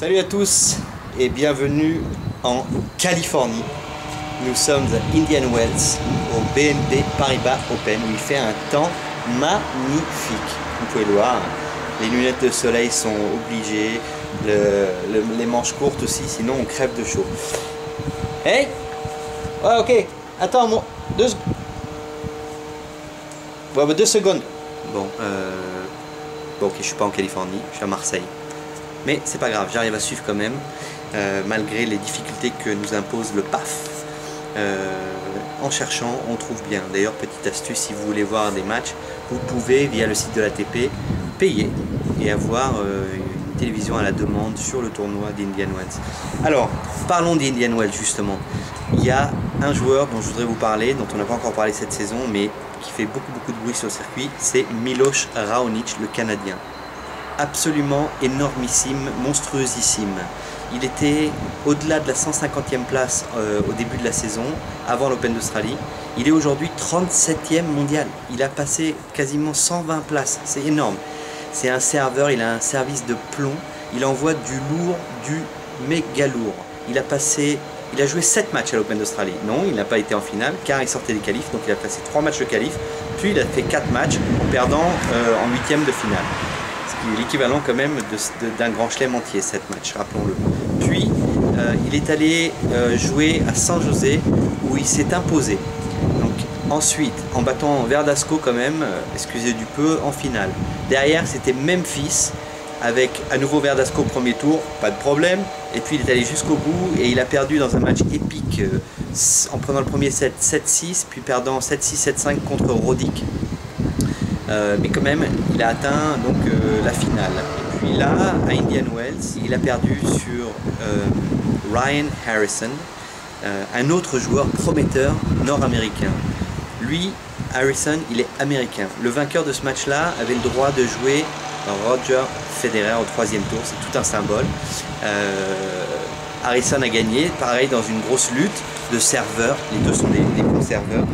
Salut à tous et bienvenue en Californie. Nous sommes à Indian Wells au BNP Paribas Open où il fait un temps magnifique. Vous pouvez le voir, les lunettes de soleil sont obligées, les manches courtes aussi, sinon on crève de chaud. Hey! Ouais, ok, attends, moi, 2 secondes. Ouais, bah 2 secondes. Bon, ok, je suis pas en Californie, je suis à Marseille. Mais c'est pas grave, j'arrive à suivre quand même, malgré les difficultés que nous impose le PAF. En cherchant, on trouve bien. D'ailleurs, petite astuce, si vous voulez voir des matchs, vous pouvez, via le site de l'ATP, payer et avoir une télévision à la demande sur le tournoi d'Indian Wells. Alors, parlons d'Indian Wells justement. Il y a un joueur dont je voudrais vous parler, dont on n'a pas encore parlé cette saison, mais qui fait beaucoup de bruit sur le circuit, c'est Milos Raonic, le Canadien. Absolument énormissime, monstrueusissime. Il était au-delà de la 150e place au début de la saison, avant l'Open d'Australie. Il est aujourd'hui 37e mondial. Il a passé quasiment 120 places. C'est énorme. C'est un serveur, il a un service de plomb. Il envoie du lourd, du méga lourd. Il a joué 7 matchs à l'Open d'Australie. Non, il n'a pas été en finale car il sortait des qualifs. Donc il a passé 3 matchs de qualif. Puis il a fait 4 matchs en perdant en 8e de finale. L'équivalent quand même d'un grand chelem entier, 7 matchs, rappelons-le. Puis, il est allé jouer à San José, où il s'est imposé. Donc, ensuite, en battant Verdasco quand même, excusez du peu, en finale. Derrière, c'était Memphis, avec à nouveau Verdasco au premier tour, pas de problème. Et puis, il est allé jusqu'au bout, et il a perdu dans un match épique, en prenant le premier set 7-6, puis perdant 7-6, 7-5 contre Roddick. Mais quand même, il a atteint donc la finale. Et puis là, à Indian Wells, il a perdu sur Ryan Harrison, un autre joueur prometteur nord-américain. Lui, Harrison, il est américain. Le vainqueur de ce match-là avait le droit de jouer Roger Federer au 3e tour. C'est tout un symbole. Harrison a gagné, pareil dans une grosse lutte de serveurs. Les deux sont des bons serveurs.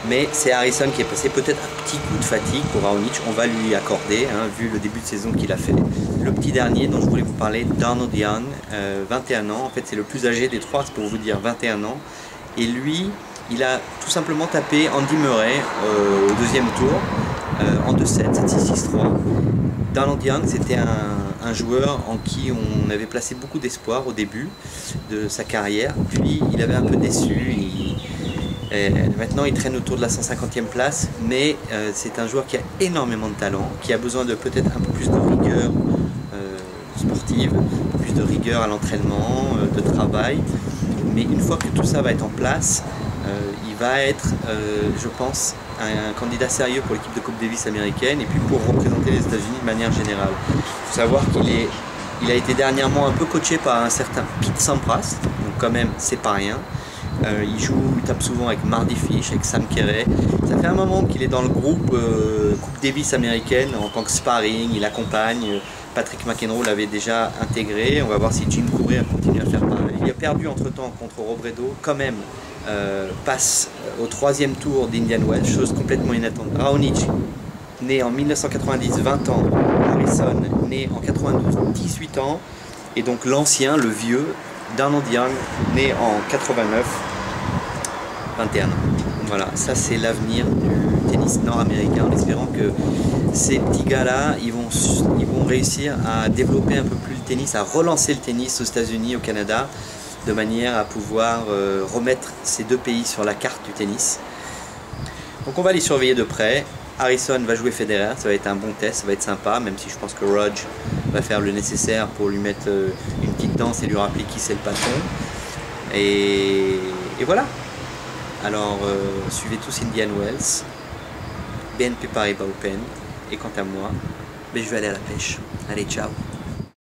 Mais c'est Harrison qui est passé, peut-être un petit coup de fatigue pour Raonic, on va lui accorder, hein, vu le début de saison qu'il a fait. Le petit dernier dont je voulais vous parler, Donald Young, 21 ans, en fait c'est le plus âgé des trois, c'est pour vous dire 21 ans. Et lui, il a tout simplement tapé Andy Murray au 2e tour, en 2-7, 7-6, 6-3. Donald Young, c'était un joueur en qui on avait placé beaucoup d'espoir au début de sa carrière, puis il avait un peu déçu. Maintenant il traîne autour de la 150e place, mais c'est un joueur qui a énormément de talent, qui a besoin de peut-être un peu plus de rigueur sportive, un peu plus de rigueur à l'entraînement, de travail. Mais une fois que tout ça va être en place, il va être, je pense, un candidat sérieux pour l'équipe de Coupe Davis américaine et puis pour représenter les États-Unis de manière générale. Il faut savoir qu'il a été dernièrement un peu coaché par un certain Pete Sampras, donc quand même c'est pas rien. Il tape souvent avec Mardy Fish, avec Sam Querrey. Ça fait un moment qu'il est dans le groupe Coupe Davis américaine en tant que sparring, il accompagne. Patrick McEnroe l'avait déjà intégré. On va voir si Jim Courier continue à faire pareil. Il a perdu entre-temps contre Robredo, quand même passe au 3e tour d'Indian Wells, chose complètement inattendue. Raonic, né en 1990, 20 ans. Harrison, né en 92, 18 ans. Et donc l'ancien, le vieux, Donald Young, né en 89, 21 ans. Voilà, ça c'est l'avenir du tennis nord-américain, en espérant que ces petits gars-là, ils vont réussir à développer un peu plus le tennis, à relancer le tennis aux États-Unis, au Canada, de manière à pouvoir remettre ces deux pays sur la carte du tennis. Donc on va les surveiller de près. Harrison va jouer Federer, ça va être un bon test, ça va être sympa, même si je pense que Roger va faire le nécessaire pour lui mettre une petite danse et lui rappeler qui c'est le patron. Et voilà. Alors suivez tous Indian Wells, BNP Paribas Open, et quant à moi, je vais aller à la pêche. Allez, ciao.